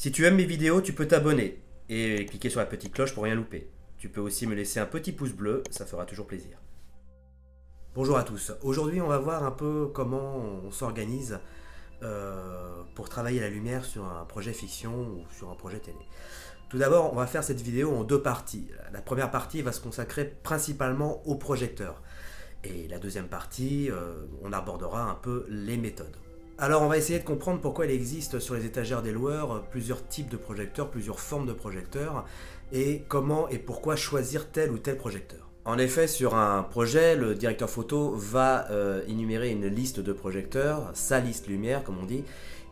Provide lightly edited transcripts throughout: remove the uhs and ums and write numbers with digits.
Si tu aimes mes vidéos, tu peux t'abonner et cliquer sur la petite cloche pour rien louper. Tu peux aussi me laisser un petit pouce bleu, ça fera toujours plaisir. Bonjour à tous, aujourd'hui on va voir un peu comment on s'organise pour travailler la lumière sur un projet fiction ou sur un projet télé. Tout d'abord, on va faire cette vidéo en deux parties. La première partie va se consacrer principalement au projecteur. Et la deuxième partie, on abordera un peu les méthodes. Alors on va essayer de comprendre pourquoi il existe sur les étagères des loueurs plusieurs types de projecteurs, plusieurs formes de projecteurs, et comment et pourquoi choisir tel ou tel projecteur. En effet, sur un projet, le directeur photo va énumérer une liste de projecteurs, sa liste lumière comme on dit,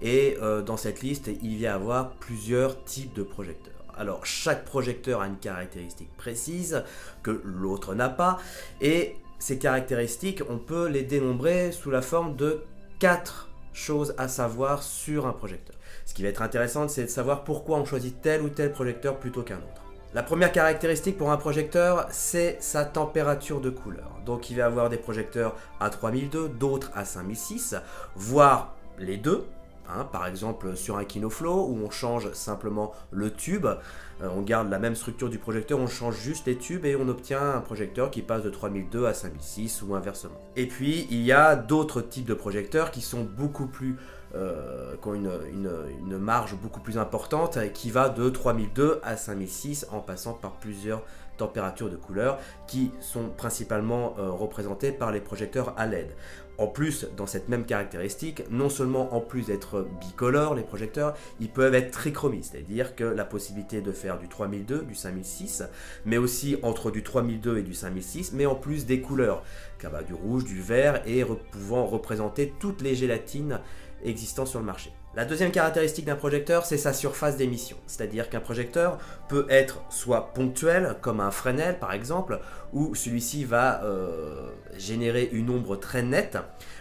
et dans cette liste, il va y avoir plusieurs types de projecteurs. Alors chaque projecteur a une caractéristique précise que l'autre n'a pas, et ces caractéristiques, on peut les dénombrer sous la forme de 4 choses à savoir sur un projecteur. Ce qui va être intéressant, c'est de savoir pourquoi on choisit tel ou tel projecteur plutôt qu'un autre. La première caractéristique pour un projecteur, c'est sa température de couleur. Donc il va y avoir des projecteurs à 3002, d'autres à 5006, voire les deux. Par exemple sur un Kinoflow où on change simplement le tube, on garde la même structure du projecteur, on change juste les tubes et on obtient un projecteur qui passe de 3002 à 5006 ou inversement. Et puis il y a d'autres types de projecteurs qui sont beaucoup plus qui ont une marge beaucoup plus importante qui va de 3002 à 5006 en passant par plusieurs températures de couleur qui sont principalement représentées par les projecteurs à LED. En plus, dans cette même caractéristique, non seulement en plus d'être bicolores, les projecteurs, ils peuvent être trichromistes, c'est-à-dire que la possibilité de faire du 3002, du 5006, mais aussi entre du 3002 et du 5006, mais en plus des couleurs, du rouge, du vert, et pouvant représenter toutes les gélatines existant sur le marché. La deuxième caractéristique d'un projecteur, c'est sa surface d'émission, c'est-à-dire qu'un projecteur peut être soit ponctuel, comme un Fresnel par exemple, où celui-ci va générer une ombre très nette,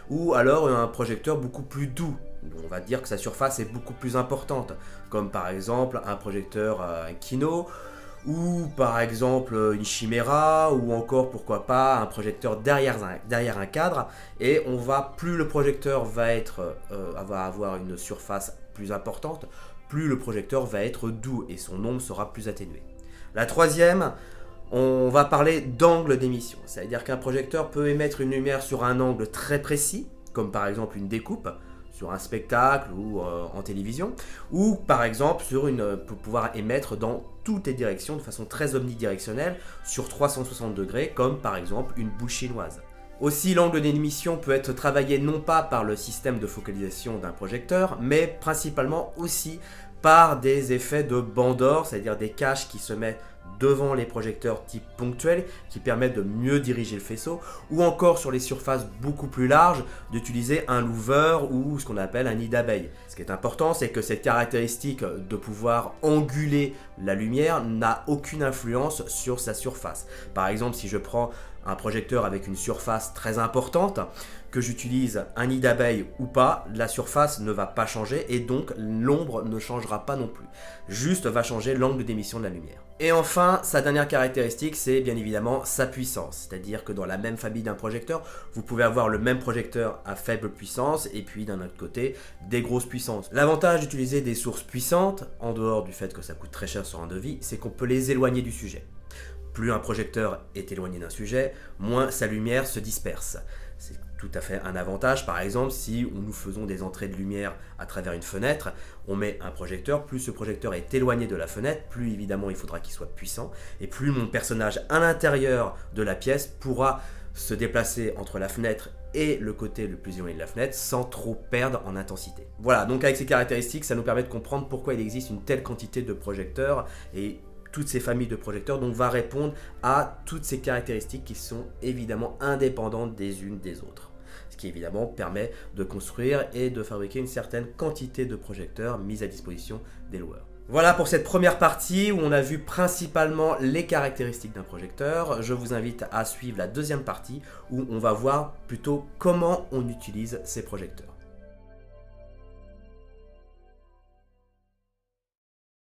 ou alors un projecteur beaucoup plus doux. On va dire que sa surface est beaucoup plus importante, comme par exemple un projecteur Kino, ou par exemple une Chimera, ou encore pourquoi pas un projecteur derrière un cadre, et plus le projecteur va avoir une surface plus importante, plus le projecteur va être doux et son ombre sera plus atténuée. La troisième, on va parler d'angle d'émission, c'est-à-dire qu'un projecteur peut émettre une lumière sur un angle très précis, comme par exemple une découpe, sur un spectacle ou en télévision, ou par exemple pour pouvoir émettre dans toutes les directions de façon très omnidirectionnelle sur 360 degrés, comme par exemple une boule chinoise. Aussi, l'angle d'émission peut être travaillé non pas par le système de focalisation d'un projecteur, mais principalement aussi par des effets de banc d'or, c'est-à-dire des caches qui se mettent devant les projecteurs type ponctuel qui permettent de mieux diriger le faisceau, ou encore sur les surfaces beaucoup plus larges d'utiliser un louver ou ce qu'on appelle un nid d'abeille. Ce qui est important, c'est que cette caractéristique de pouvoir anguler la lumière n'a aucune influence sur sa surface. Par exemple, si je prends un projecteur avec une surface très importante, que j'utilise un nid d'abeille ou pas, la surface ne va pas changer et donc l'ombre ne changera pas non plus. Juste va changer l'angle d'émission de la lumière. Et enfin, sa dernière caractéristique, c'est bien évidemment sa puissance. C'est-à-dire que dans la même famille d'un projecteur, vous pouvez avoir le même projecteur à faible puissance et puis d'un autre côté, des grosses puissances. L'avantage d'utiliser des sources puissantes, en dehors du fait que ça coûte très cher sur un devis, c'est qu'on peut les éloigner du sujet. Plus un projecteur est éloigné d'un sujet, moins sa lumière se disperse. C'est tout à fait un avantage. Par exemple, si nous faisons des entrées de lumière à travers une fenêtre, on met un projecteur, plus ce projecteur est éloigné de la fenêtre, plus évidemment il faudra qu'il soit puissant, et plus mon personnage à l'intérieur de la pièce pourra se déplacer entre la fenêtre et le côté le plus éloigné de la fenêtre sans trop perdre en intensité. Voilà, donc avec ces caractéristiques, ça nous permet de comprendre pourquoi il existe une telle quantité de projecteurs et toutes ces familles de projecteurs, donc va répondre à toutes ces caractéristiques qui sont évidemment indépendantes des unes des autres. Ce qui évidemment permet de construire et de fabriquer une certaine quantité de projecteurs mis à disposition des loueurs. Voilà pour cette première partie où on a vu principalement les caractéristiques d'un projecteur. Je vous invite à suivre la deuxième partie où on va voir plutôt comment on utilise ces projecteurs.